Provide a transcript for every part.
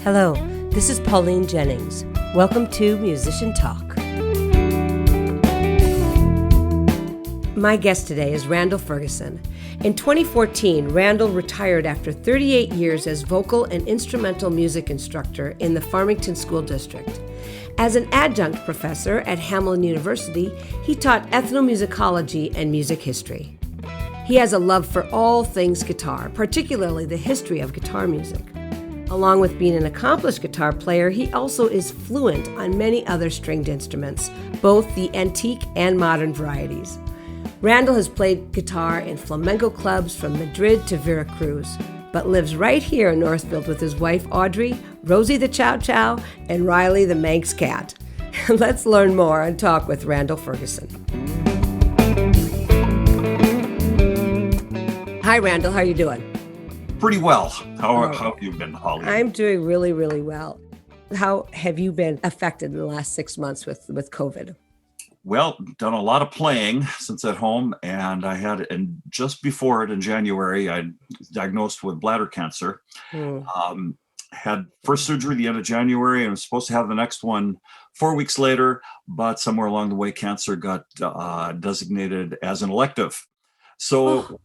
Hello, this is Pauline Jennings. Welcome to Musician Talk. My guest today is Randall Ferguson. In 2014, Randall retired after 38 years as vocal and instrumental music instructor in the Farmington School District. As an adjunct professor at Hamline University, he taught ethnomusicology and music history. He has a love for all things guitar, particularly the history of guitar music. Along with being an accomplished guitar player, he also is fluent on many other stringed instruments, both the antique and modern varieties. Randall has played guitar in flamenco clubs from Madrid to Veracruz, but lives right here in Northfield with his wife Audrey, Rosie the Chow, and Riley the Manx cat. Let's learn more and talk with Randall Ferguson. Hi, Randall. How are you doing? Pretty well. How have you been, Holly? I'm doing really, really well. How have you been affected in the last 6 months with COVID? Well, done a lot of playing since at home, and just before it in January, I diagnosed with bladder cancer. Had first surgery the end of January, and was supposed to have the next one 4 weeks later, but somewhere along the way, cancer got designated as an elective. So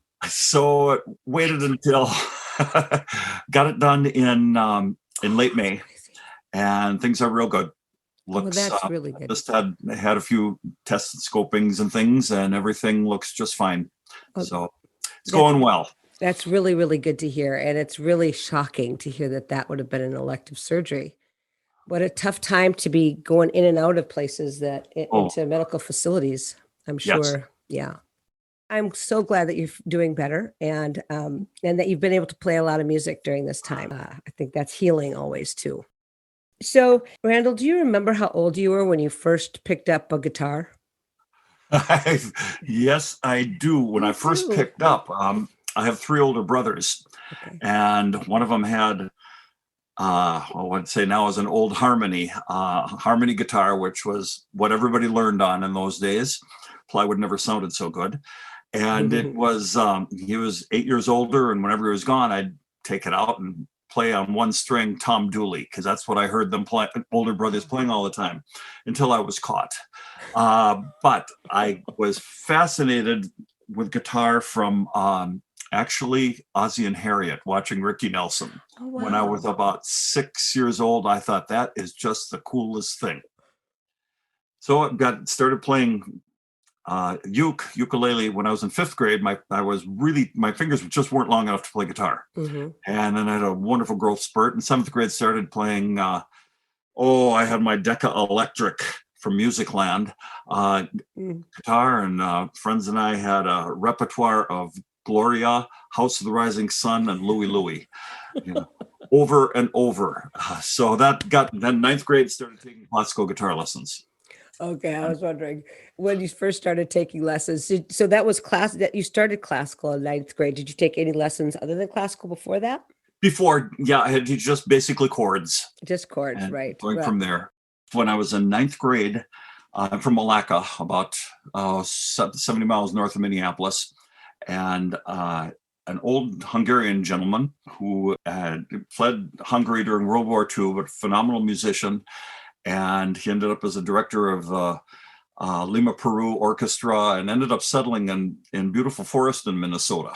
waited until got it done in late May, and things are real good. That's really good. Just had a few tests and scopings and things, and everything looks just fine. So it's going well. That's really, really good to hear. And it's really shocking to hear that would have been an elective surgery. What a tough time to be going in and out of places into medical facilities, I'm sure. Yes. Yeah. I'm so glad that you're doing better and that you've been able to play a lot of music during this time. I think that's healing always too. So, Randall, do you remember how old you were when you first picked up a guitar? Yes, I do. When I first picked up, I have three older brothers, and one of them had, I'd say now is an old harmony guitar, which was what everybody learned on in those days. Plywood never sounded so good. And it was, he was 8 years older, and whenever he was gone, I'd take it out and play on one string Tom Dooley, because that's what I heard them play, older brothers playing all the time, until I was caught. But I was fascinated with guitar from actually Ozzie and Harriet, watching Ricky Nelson. Oh, wow. When I was about 6 years old, I thought that is just the coolest thing. So I started playing ukulele when I was in fifth grade. My fingers just weren't long enough to play guitar. And then I had a wonderful growth spurt. In seventh grade, started playing. I had my Decca Electric from Musicland guitar, and friends and I had a repertoire of Gloria, House of the Rising Sun, and Louie Louie, over and over. So then ninth grade, started taking classical guitar lessons. Okay, I was wondering when you first started taking lessons. So that was that you started classical in ninth grade. Did you take any lessons other than classical before that? Before, yeah, I had just basically chords. Just chords, right? Going from there. When I was in ninth grade, I'm from Malacca, about 70 miles north of Minneapolis, and an old Hungarian gentleman who had fled Hungary during World War II, but phenomenal musician. And he ended up as a director of the Lima Peru Orchestra, and ended up settling in beautiful Foreston, Minnesota,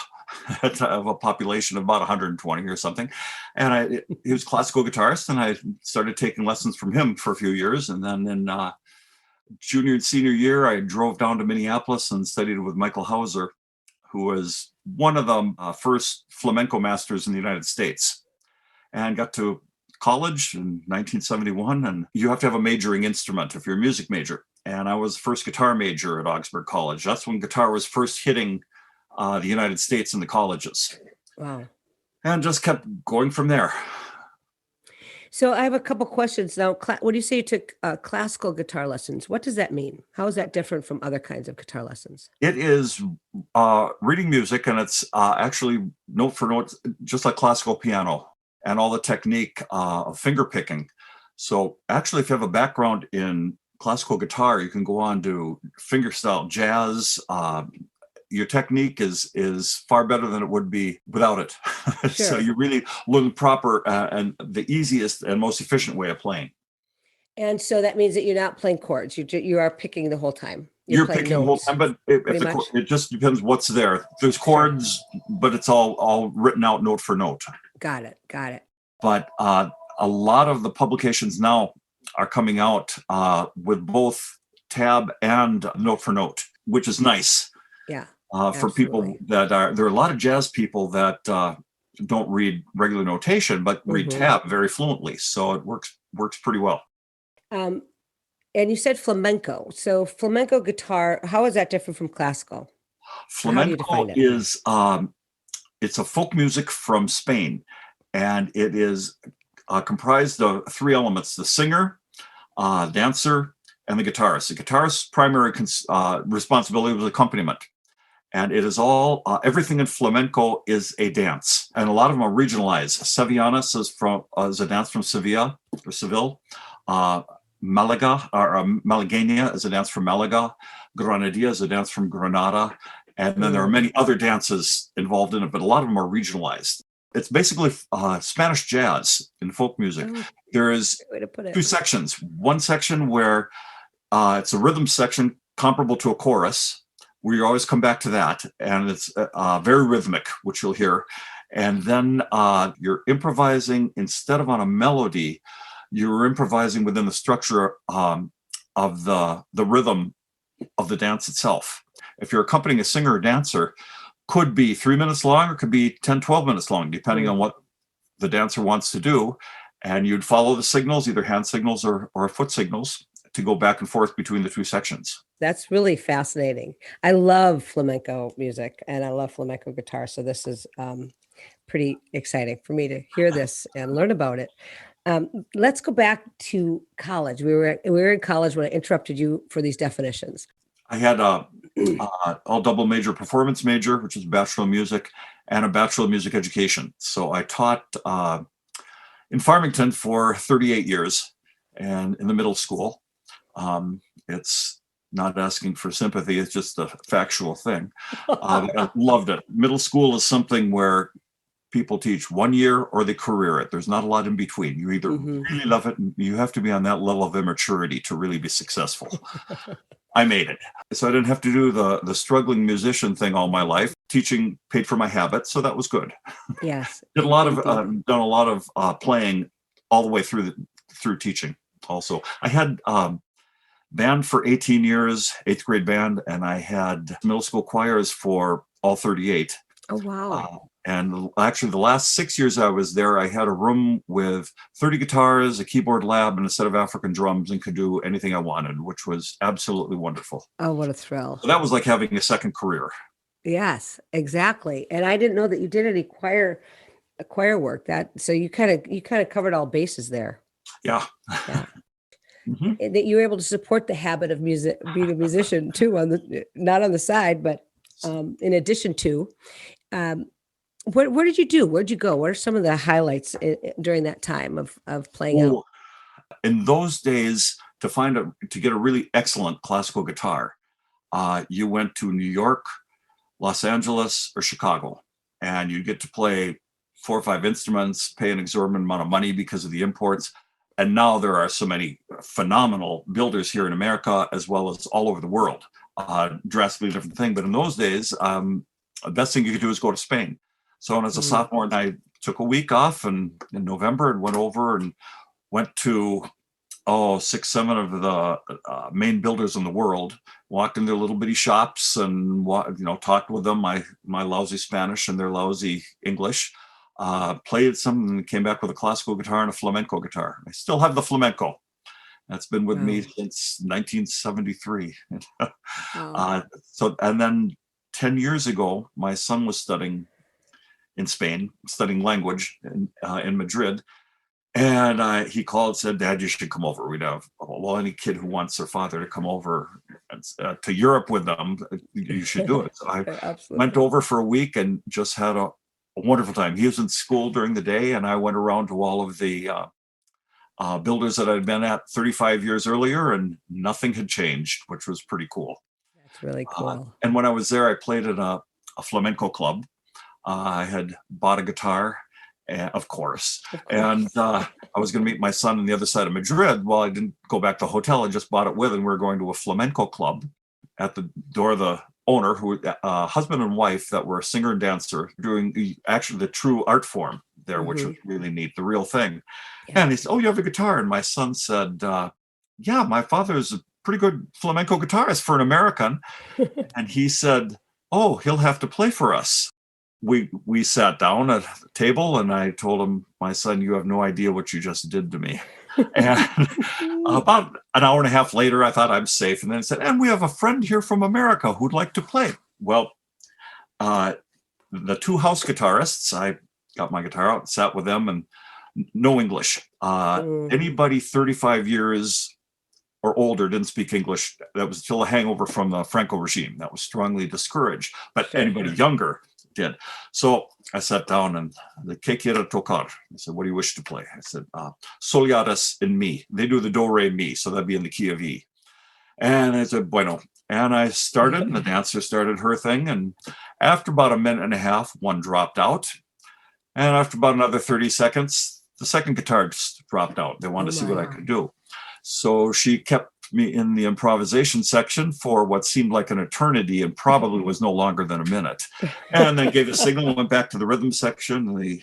of a population of about 120 or something. And he was a classical guitarist, and I started taking lessons from him for a few years. And then in junior and senior year, I drove down to Minneapolis and studied with Michael Hauser, who was one of the first flamenco masters in the United States, and got to college in 1971, and you have to have a majoring instrument if you're a music major. And I was the first guitar major at Augsburg College. That's when guitar was first hitting the United States in the colleges. Wow. And just kept going from there. So I have a couple questions now. When you say you took classical guitar lessons, what does that mean? How is that different from other kinds of guitar lessons? It is reading music, and it's actually note for note, just like classical piano, and all the technique of finger picking. So actually, if you have a background in classical guitar, you can go on to fingerstyle jazz, your technique is far better than it would be without it. Sure. So you really learn the proper and the easiest and most efficient way of playing. And so that means that you're not playing chords. You are picking the whole time. You're playing picking the whole notes, time, but if pretty the much. it just depends what's there. There's chords, but it's all written out note for note. Got it. But a lot of the publications now are coming out with both tab and note for note, which is nice. Yeah. For people there are a lot of jazz people that don't read regular notation, but read tab very fluently. So it works pretty well. And you said flamenco. So flamenco guitar, how is that different from classical? Flamenco is it's a folk music from Spain, and it is comprised of three elements: the singer, dancer, and the guitarist. The guitarist's primary responsibility was accompaniment. And it is all, everything in flamenco is a dance. And a lot of them are regionalized. Sevillanas is a dance from Sevilla or Seville. Malaga, or Malagueña is a dance from Malaga. Granadilla is a dance from Granada. And then there are many other dances involved in it, but a lot of them are regionalized. It's basically Spanish jazz in folk music. There is two sections. One section where it's a rhythm section comparable to a chorus, where you always come back to that, and it's very rhythmic, which you'll hear. And then you're improvising, instead of on a melody, you're improvising within the structure of the rhythm of the dance itself. If you're accompanying a singer or dancer, could be 3 minutes long or could be 10, 12 minutes long, depending on what the dancer wants to do. And you'd follow the signals, either hand signals or foot signals, to go back and forth between the two sections. That's really fascinating. I love flamenco music and I love flamenco guitar. So this is pretty exciting for me to hear this and learn about it. Let's go back to college. We were in college when I interrupted you for these definitions. I had a all double major performance major, which is a Bachelor of Music, and a Bachelor of Music Education. So I taught in Farmington for 38 years and in the middle school. It's not asking for sympathy, it's just a factual thing. I loved it. Middle school is something where people teach 1 year or they career it. There's not a lot in between. You either really love it, and you have to be on that level of immaturity to really be successful. I made it. So I didn't have to do the struggling musician thing all my life. Teaching paid for my habit, so that was good. Yes. Done a lot of playing all the way through teaching also. I had band for 18 years, 8th grade band, and I had middle school choirs for all 38. Oh, wow. And actually, the last 6 years I was there, I had a room with 30 guitars, a keyboard lab, and a set of African drums, and could do anything I wanted, which was absolutely wonderful. Oh, what a thrill. So that was like having a second career. Yes, exactly. And I didn't know that you did any choir work. So you kind of covered all bases there. Yeah. That you were able to support the habit of music, being a musician too, not on the side, but in addition to. What did you do? Where'd you go? What are some of the highlights during that time of playing out? In those days, to get a really excellent classical guitar, you went to New York, Los Angeles, or Chicago, and you get to play 4 or 5 instruments, pay an exorbitant amount of money because of the imports. And now there are so many phenomenal builders here in America, as well as all over the world. Drastically different thing. But in those days, the best thing you could do is go to Spain. So when I was a sophomore, and I took a week off in November and went over and went to 6, 7 of the main builders in the world, walked in their little bitty shops and talked with them, my lousy Spanish and their lousy English, played some, and came back with a classical guitar and a flamenco guitar. I still have the flamenco. That's been with me since 1973. And then 10 years ago, my son was studying in Spain, studying language in Madrid. And he called and said, "Dad, you should come over. We'd have, any kid who wants their father to come over to Europe with them, you should do it." So I went over for a week and just had a wonderful time. He was in school during the day, and I went around to all of the builders that I'd been at 35 years earlier, and nothing had changed, which was pretty cool. That's That's really cool. And when I was there, I played at a flamenco club. I had bought a guitar, of course. And I was going to meet my son on the other side of Madrid. Well, I didn't go back to the hotel. I just bought it with, and we were going to a flamenco club. At the door, the owner, who husband and wife that were a singer and dancer, doing actually the true art form there, which was really neat, the real thing. Yeah. And he said, "Oh, you have a guitar?" And my son said, "Yeah, my father's a pretty good flamenco guitarist for an American." And he said, "Oh, he'll have to play for us." We sat down at the table, and I told him, "My son, you have no idea what you just did to me." And about an hour and a half later, I thought I'm safe. And then it said, "And we have a friend here from America who'd like to play." Well, the two house guitarists, I got my guitar out, sat with them, and no English. Anybody 35 years or older didn't speak English. That was still a hangover from the Franco regime. That was strongly discouraged. But anybody younger did. So I sat down, and the "Que quiera tocar?" I said, "What do you wish to play?" I said, "Soyales in mi." They do the do, re, mi, so that'd be in the key of E. And I said, "Bueno." And I started, and the dancer started her thing. And after about a minute and a half, one dropped out. And after about another 30 seconds, the second guitar just dropped out. They wanted to see what I could do. So she kept me in the improvisation section for what seemed like an eternity, and probably was no longer than a minute. And then gave a signal and went back to the rhythm section. And the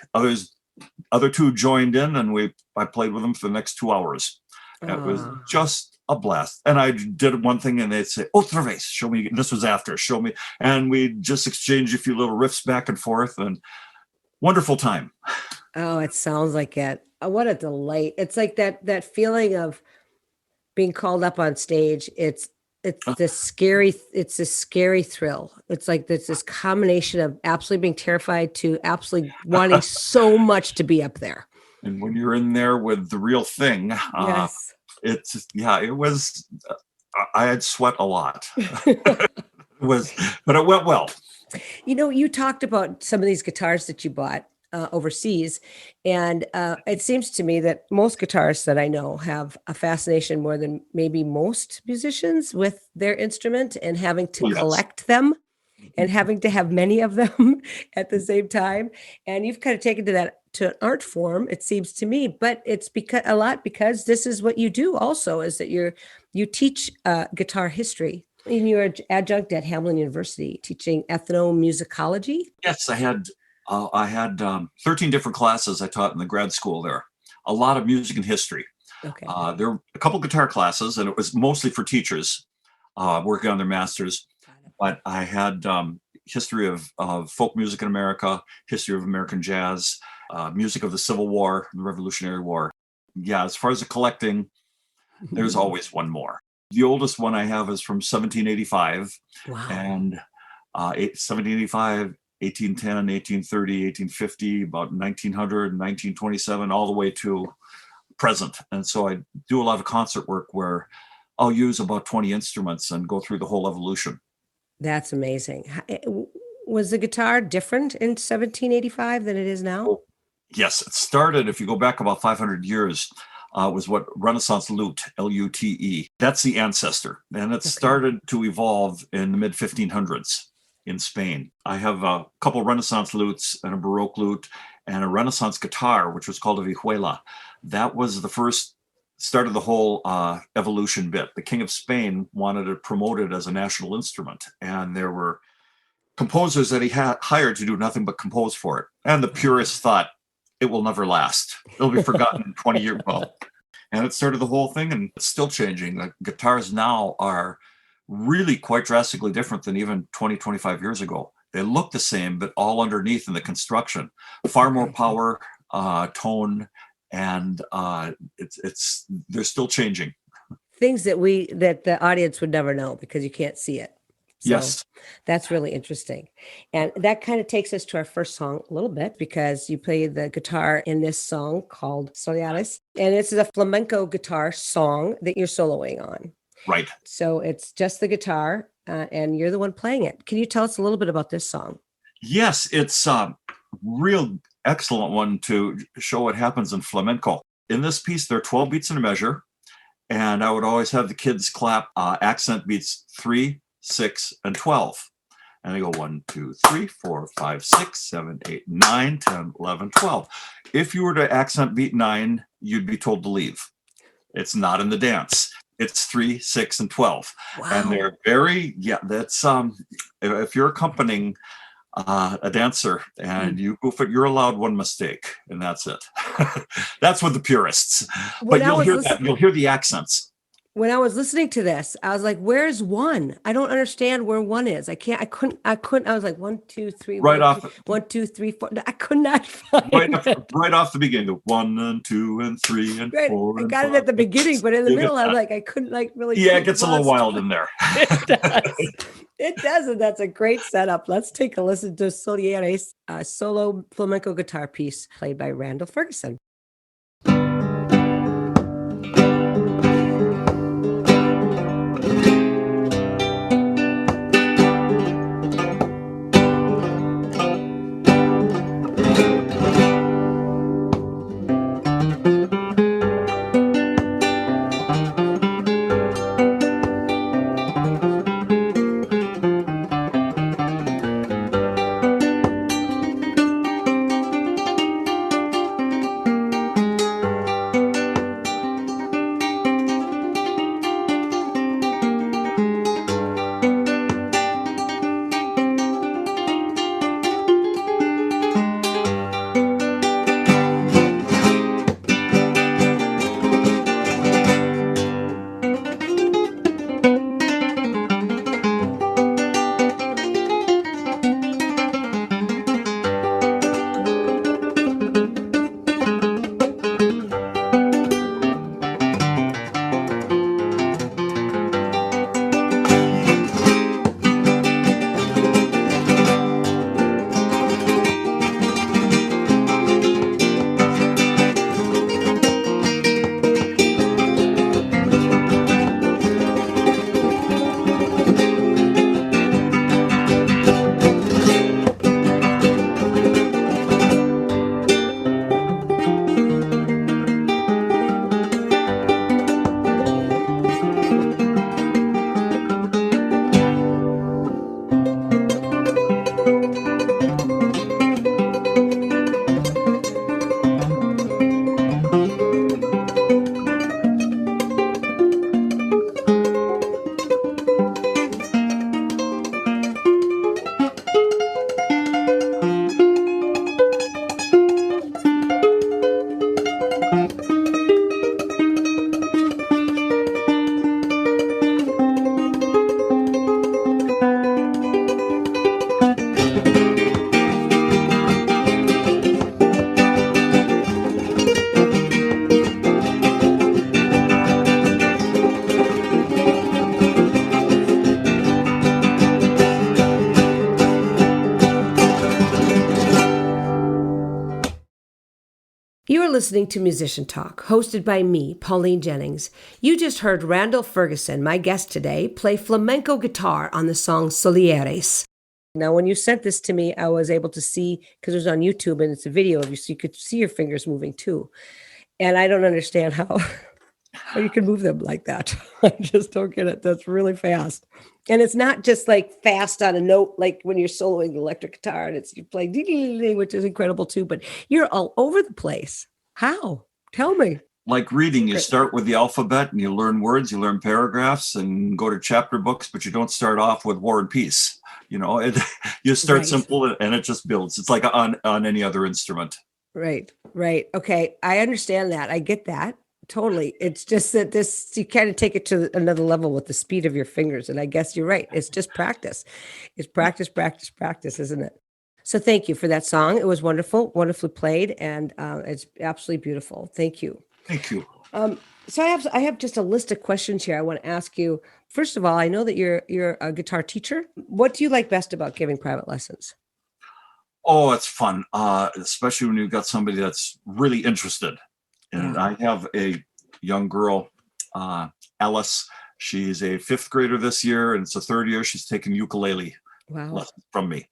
other two joined in, and I played with them for the next 2 hours. It was just a blast. And I did one thing, and they'd say, "Otra vez, show me." This was after, "Show me." And we just exchanged a few little riffs back and forth, and wonderful time. Oh, it sounds like it. Oh, what a delight. It's like that feeling of being called up on stage. It's this scary thrill. It's like this combination of absolutely being terrified to absolutely wanting so much to be up there. And when you're in there with the real thing, yes, it was, I had sweat a lot. But it went well. You talked about some of these guitars that you bought overseas, and it seems to me that most guitarists that I know have a fascination more than maybe most musicians with their instrument, and having to collect them and having to have many of them at the same time. And you've kind of taken to an art form, it seems to me, but it's because this is what you do also, is that you teach guitar history. And you're an adjunct at Hamline University teaching ethnomusicology. Yes, I had 13 different classes I taught in the grad school there. A lot of music and history. Okay. There were a couple guitar classes, and it was mostly for teachers working on their masters. But I had history of folk music in America, history of American jazz, music of the Civil War, the Revolutionary War. Yeah, as far as the collecting, there's always one more. The oldest one I have is from 1785. Wow. And 1785, 1810, 1830, 1850, about 1900, 1927, all the way to present. And so I do a lot of concert work where I'll use about 20 instruments and go through the whole evolution. That's amazing. Was the guitar different in 1785 than it is now? Yes, it started, if you go back about 500 years, was what Renaissance lute, L-U-T-E. That's the ancestor. And it started to evolve in the mid-1500s in Spain. I have a couple Renaissance lutes and a Baroque lute and a Renaissance guitar, which was called a vihuela. That was the first started the whole evolution bit. The King of Spain wanted to promote it as a national instrument, and there were composers that he had hired to do nothing but compose for it. And the purists thought, it will never last. It'll be forgotten in 20 years. Well, and it started the whole thing, and it's still changing. The guitars now are really quite drastically different than even 20, 25 years ago. They look the same, but all underneath in the construction, far more power, tone, and they're still changing. Things that the audience would never know because you can't see it. So yes. That's really interesting. And that kind of takes us to our first song a little bit, because you play the guitar in this song called Soyales. And this is a flamenco guitar song that you're soloing on. Right. So it's just the guitar and you're the one playing it. Can you tell us a little bit about this song? Yes, it's a real excellent one to show what happens in flamenco. In this piece, there are 12 beats in a measure. And I would always have the kids clap accent beats 3, 6, and 12. And I go 1, 2, 3, 4, 5, 6, 7, 8, 9, 10, 11, 12. If you were to accent beat 9, you'd be told to leave. It's not in the dance. It's 3, 6, and 12. Wow. And they're very, that's, if you're accompanying a dancer and you goof it, you're allowed one mistake, and that's it. That's with the purists. But you'll hear the accents. When I was listening to this, I was like, where's 1? I don't understand where 1 is. I couldn't, I was like 1, 2, 3, right 1, off 2, 1, 2, 3, 4. I could not find right off the beginning, the 1 and 2 and 3 and 4. I got it at the beginning, but in the middle, I'm like, I couldn't really. Yeah, it gets a little wild in there. It does. It does, and that's a great setup. Let's take a listen to Soyales, a solo flamenco guitar piece played by Randall Ferguson. You are listening to Musician Talk, hosted by me, Pauline Jennings. You just heard Randall Ferguson, my guest today, play flamenco guitar on the song Soyales. Now, when you sent this to me, I was able to see, because it was on YouTube and it's a video of you, so you could see your fingers moving too. And I don't understand how you can move them like that. I just don't get it. That's really fast. And it's not just like fast on a note, like when you're soloing the electric guitar and you play Diglioni, which is incredible too, but you're all over the place. How? Tell me. Like reading, you start with the alphabet and you learn words, you learn paragraphs and go to chapter books, but you don't start off with War and Peace. You know, you start simple and it just builds. It's like on any other instrument. Right. Okay. I understand that. I get that. Totally. It's just that you kind of take it to another level with the speed of your fingers. And I guess you're right. It's just practice. It's practice, isn't it? So thank you for that song. It was wonderful, wonderfully played. And it's absolutely beautiful. Thank you. Thank you. So I have just a list of questions here I want to ask you. First of all, I know that you're a guitar teacher. What do you like best about giving private lessons? Oh, it's fun, especially when you've got somebody that's really interested. And Yeah. I have a young girl, Alice. She's a 5th grader this year, and it's the 3rd year she's taken ukulele Wow. lessons from me.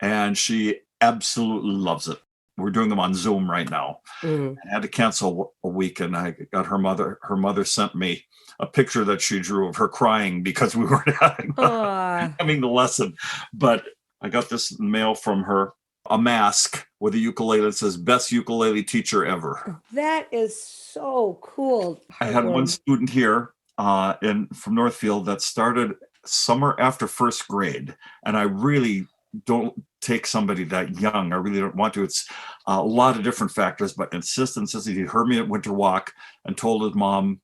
And she absolutely loves it. we're doing them on Zoom right now. Mm. I had to cancel a week, and I got her mother sent me a picture that she drew of her crying because we weren't having the lesson. But I got this mail from her, a mask with a ukulele that says "Best ukulele teacher ever." That is so cool. I had one student here from Northfield that started summer after first grade, and I really don't take somebody that young. I really don't want to. It's a lot of different factors, but insistence. He heard me at Winter Walk and told his mom,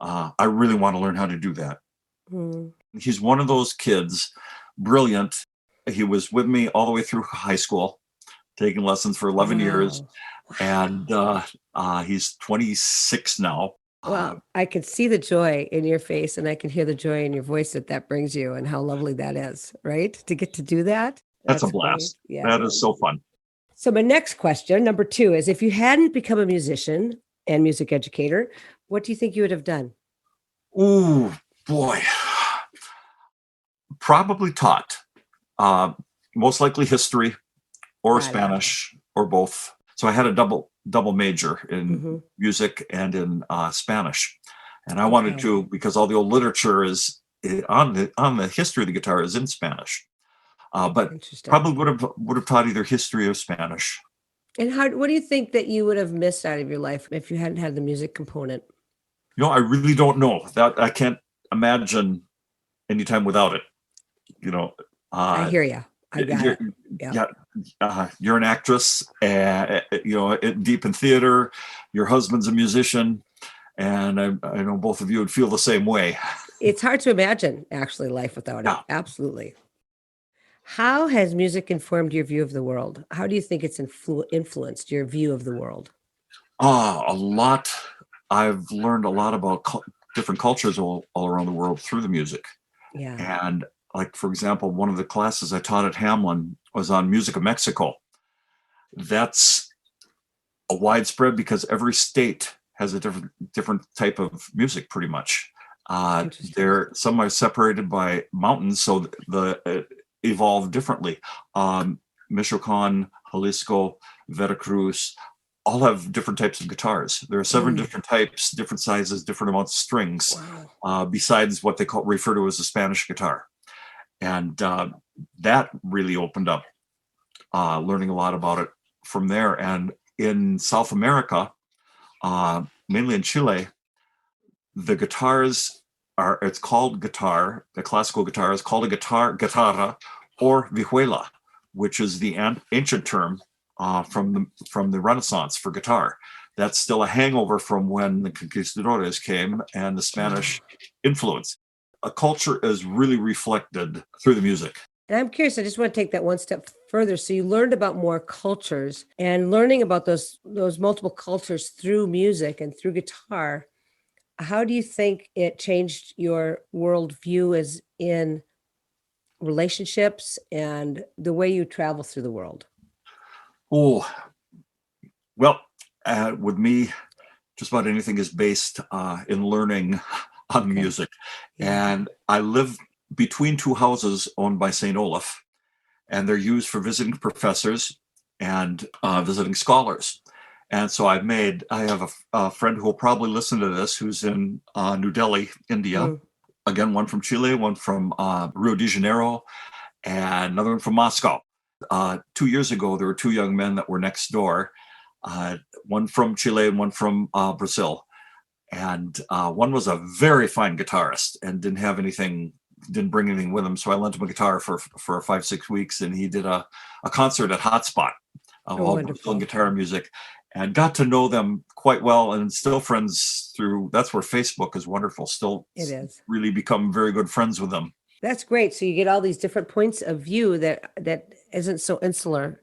I really want to learn how to do that. Mm. He's one of those kids, brilliant. He was with me all the way through high school, taking lessons for 11 years. And he's 26 now. Well, I can see the joy in your face, and I can hear the joy in your voice that brings you, and how lovely that is, right? To get to do that. That's a blast. Yeah, that is so fun. So my next question, number 2, is if you hadn't become a musician and music educator, what do you think you would have done? Ooh, boy. Probably taught. Most likely history or Spanish or both. So I had a double major in music and in Spanish. And I wanted to, because all the old literature is on the history of the guitar is in Spanish. But probably would have taught either history or Spanish. And what do you think that you would have missed out of your life if you hadn't had the music component? I really don't know. That I can't imagine any time without it. I hear you. I got it. Yeah. You're an actress, deep in theater. Your husband's a musician, and I know both of you would feel the same way. It's hard to imagine, actually, life without it. Absolutely. How has music informed your view of the world? How do you think it's influenced your view of the world? A lot. I've learned a lot about different cultures all around the world through the music. Yeah. And like, for example, one of the classes I taught at Hamline was on music of Mexico. That's a widespread because every state has a different type of music, pretty much. Some are separated by mountains, so evolved differently. Michoacan, Jalisco, Veracruz, all have different types of guitars. There are 7 different types, different sizes, different amounts of strings, besides what they refer to as a Spanish guitar. And that really opened up, learning a lot about it from there. And in South America, mainly in Chile, the guitars it's called guitar. The classical guitar is called a guitarra, or vihuela, which is the ancient term from the Renaissance for guitar. That's still a hangover from when the conquistadores came and the Spanish influence. A culture is really reflected through the music. And I'm curious, I just want to take that one step further. So you learned about more cultures, and learning about those multiple cultures through music and through guitar. How do you think it changed your worldview as in relationships and the way you travel through the world? Oh, well, with me, just about anything is based in learning on music. And I live between 2 houses owned by St. Olaf, and they're used for visiting professors and visiting scholars. And so I have a friend who will probably listen to this, who's in New Delhi, India. Again, one from Chile, one from Rio de Janeiro, and another one from Moscow. 2 years ago, there were 2 young men that were next door, one from Chile and one from Brazil. And one was a very fine guitarist and didn't bring anything with him. So I lent him a guitar for 5-6 weeks, and he did a concert at Hotspot, all Brazilian guitar music, and got to know them quite well, and still friends that's where Facebook is wonderful. Still, it is really become very good friends with them. That's great. So you get all these different points of view that isn't so insular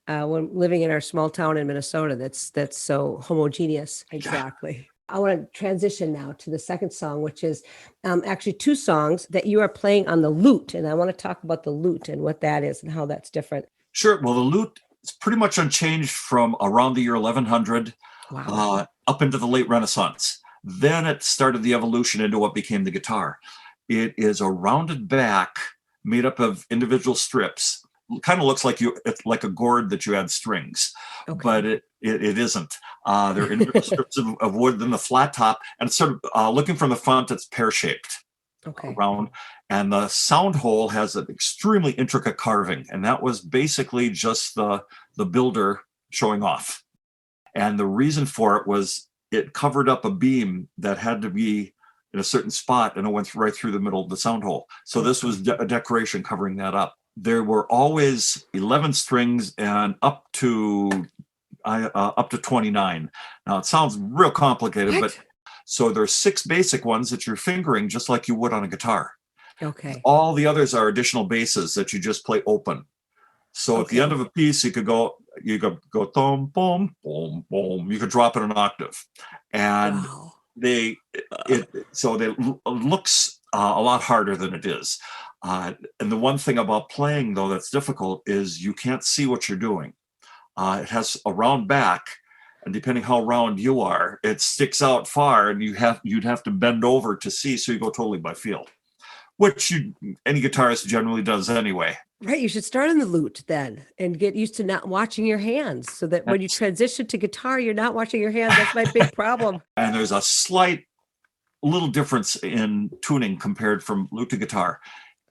when living in our small town in Minnesota. That's so homogeneous. Exactly. Yeah. I want to transition now to the second song, which is actually 2 songs that you are playing on the lute. And I want to talk about the lute and what that is and how that's different. Sure. Well, the lute is pretty much unchanged from around the year 1100 up into the late Renaissance. Then it started the evolution into what became the guitar. It is a rounded back made up of individual strips kind of looks like it's like a gourd that you add strings, but it isn't. They're individual strips of wood, then the flat top, and it's sort of looking from the front, it's pear-shaped. Round, and the sound hole has an extremely intricate carving, and that was basically just the builder showing off. And the reason for it was it covered up a beam that had to be in a certain spot, and it went right through the middle of the sound hole. So this was a decoration covering that up. There were always 11 strings and up to 29. Now it sounds real complicated, but so there's 6 basic ones that you're fingering just like you would on a guitar. All the others are additional basses that you just play open. So at the end of a piece, you could go thumb, boom, boom, boom. You could drop it an octave, and it looks a lot harder than it is. And the one thing about playing though that's difficult is you can't see what you're doing. It has a round back. And depending how round you are, it sticks out far, and you'd have to bend over to see, so you go totally by feel, which any guitarist generally does anyway. Right, you should start on the lute then, and get used to not watching your hands, so that when you transition to guitar, you're not watching your hands. That's my big problem. And there's a slight little difference in tuning compared from lute to guitar.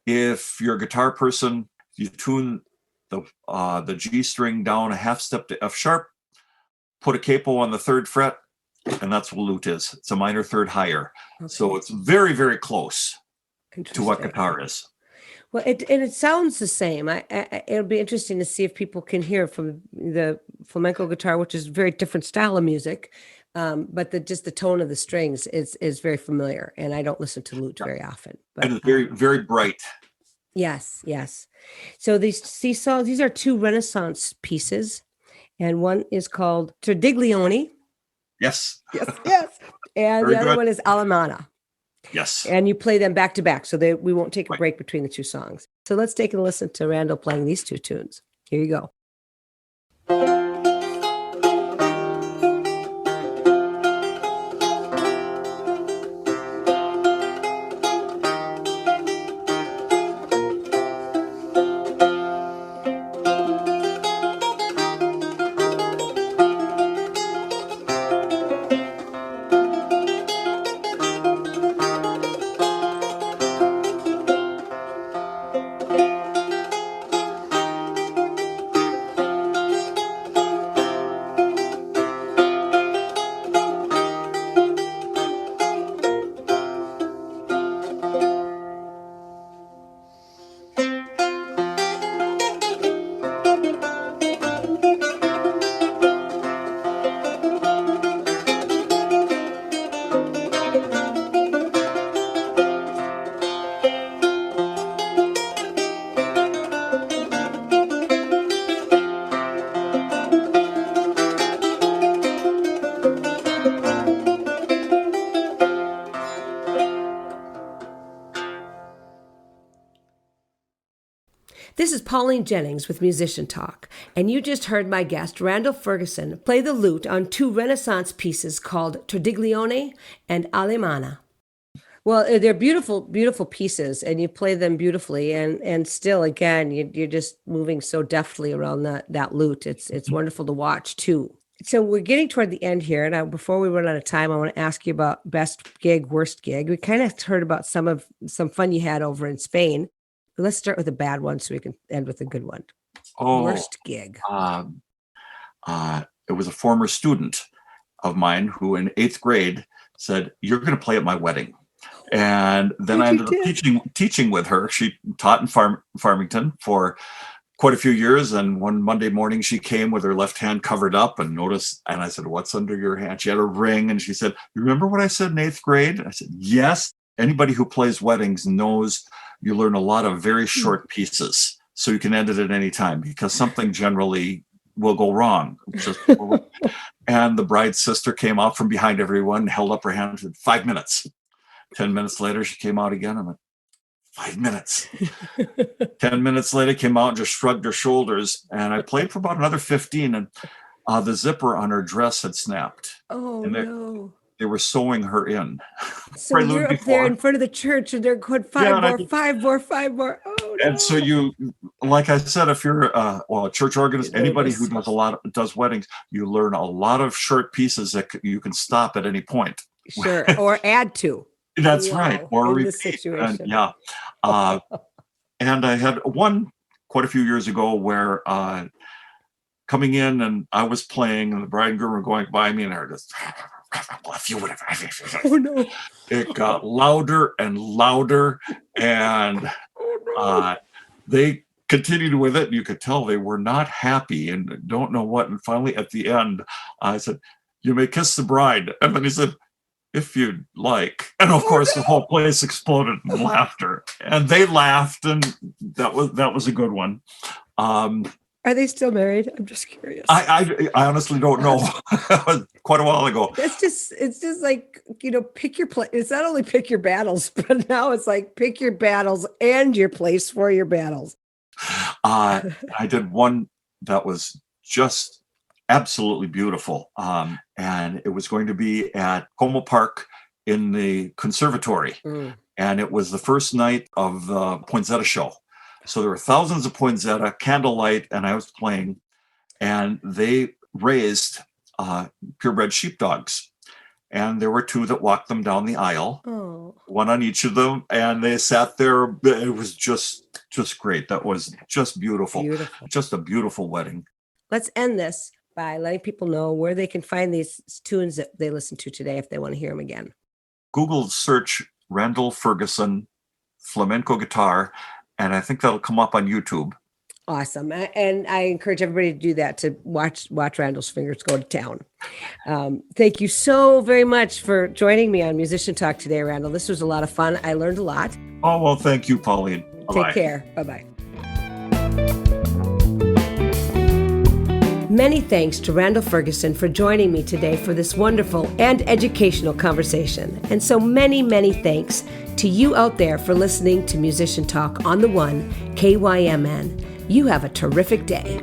If you're a guitar person, you tune the G string down a half step to F sharp. Put a capo on the 3rd fret, and that's what lute is. It's a minor third higher. So it's very, very close to what guitar is. Well, it sounds the same. It'll be interesting to see if people can hear from the flamenco guitar, which is a very different style of music, but just the tone of the strings is very familiar. And I don't listen to lute very often. But, and it's very, very bright. Yes. So these are 2 Renaissance pieces. And one is called Diglioni. Yes. And the other one is Alemana. Yes. And you play them back to back, so we won't take a break between the 2 songs. So let's take a listen to Randall playing these 2 tunes. Here you go. This is Pauline Jennings with Musician Talk, and you just heard my guest, Randall Ferguson, play the lute on 2 Renaissance pieces called Diglioni and Alemana. Well, they're beautiful, beautiful pieces, and you play them beautifully, and still, again, you're just moving so deftly around that lute. It's wonderful to watch, too. So we're getting toward the end here, and before we run out of time, I want to ask you about best gig, worst gig. We kind of heard about some fun you had over in Spain. Let's start with a bad one so we can end with a good one. Worst gig. It was a former student of mine who in 8th grade said, "You're going to play at my wedding." And then I ended up teaching with her. She taught in Farmington for quite a few years. And one Monday morning she came with her left hand covered up and noticed, and I said, "What's under your hand?" She had a ring, and she said, "You remember what I said in 8th grade?" I said, "Yes." Anybody who plays weddings knows you learn a lot of very short pieces, so you can end it at any time because something generally will go wrong. And the bride's sister came out from behind everyone, held up her hand and said, 5 minutes. 10 minutes later, she came out again. I went, 5 minutes. 10 minutes later, came out and just shrugged her shoulders. And I played for about another 15, and the zipper on her dress had snapped. Oh, no. They were sewing her in. So you're up there in front of the church, and they're going 5 more. Oh, And so you, like I said, if you're a church organist, anybody who does weddings, you learn a lot of short pieces that you can stop at any point. Sure, or add to. That's right. Or repeat. Situation. Yeah. And I had one quite a few years ago where coming in and I was playing and the bride and groom were going by me and they're just, oh no. It got louder and louder and they continued with it. And you could tell they were not happy and don't know what. And finally at the end, I said, "You may kiss the bride." And then he said, "If you'd like." And of course, the whole place exploded in laughter. And they laughed, and that was a good one. Are they still married? I'm just curious. I honestly don't know. Quite a while ago. It's just like, pick your place. It's not only pick your battles, but now it's like pick your battles and your place for your battles. I did one that was just absolutely beautiful. And it was going to be at Como Park in the conservatory. And it was the first night of the Poinsettia show. So there were thousands of poinsettia, candlelight, and I was playing. And they raised purebred sheepdogs. And there were two that walked them down the aisle, one on each of them. And they sat there. It was just great. That was just beautiful. Just a beautiful wedding. Let's end this by letting people know where they can find these tunes that they listen to today if they want to hear them again. Google search Randall Ferguson flamenco guitar, and I think that'll come up on YouTube. Awesome. And I encourage everybody to do that, to watch Randall's fingers go to town. Thank you so very much for joining me on Musician Talk today, Randall. This was a lot of fun. I learned a lot. Oh, well, thank you, Pauline. Bye-bye. Take care. Bye-bye. Many thanks to Randall Ferguson for joining me today for this wonderful and educational conversation. And so many, many thanks to you out there for listening to Musician Talk on the One, KYMN. You have a terrific day.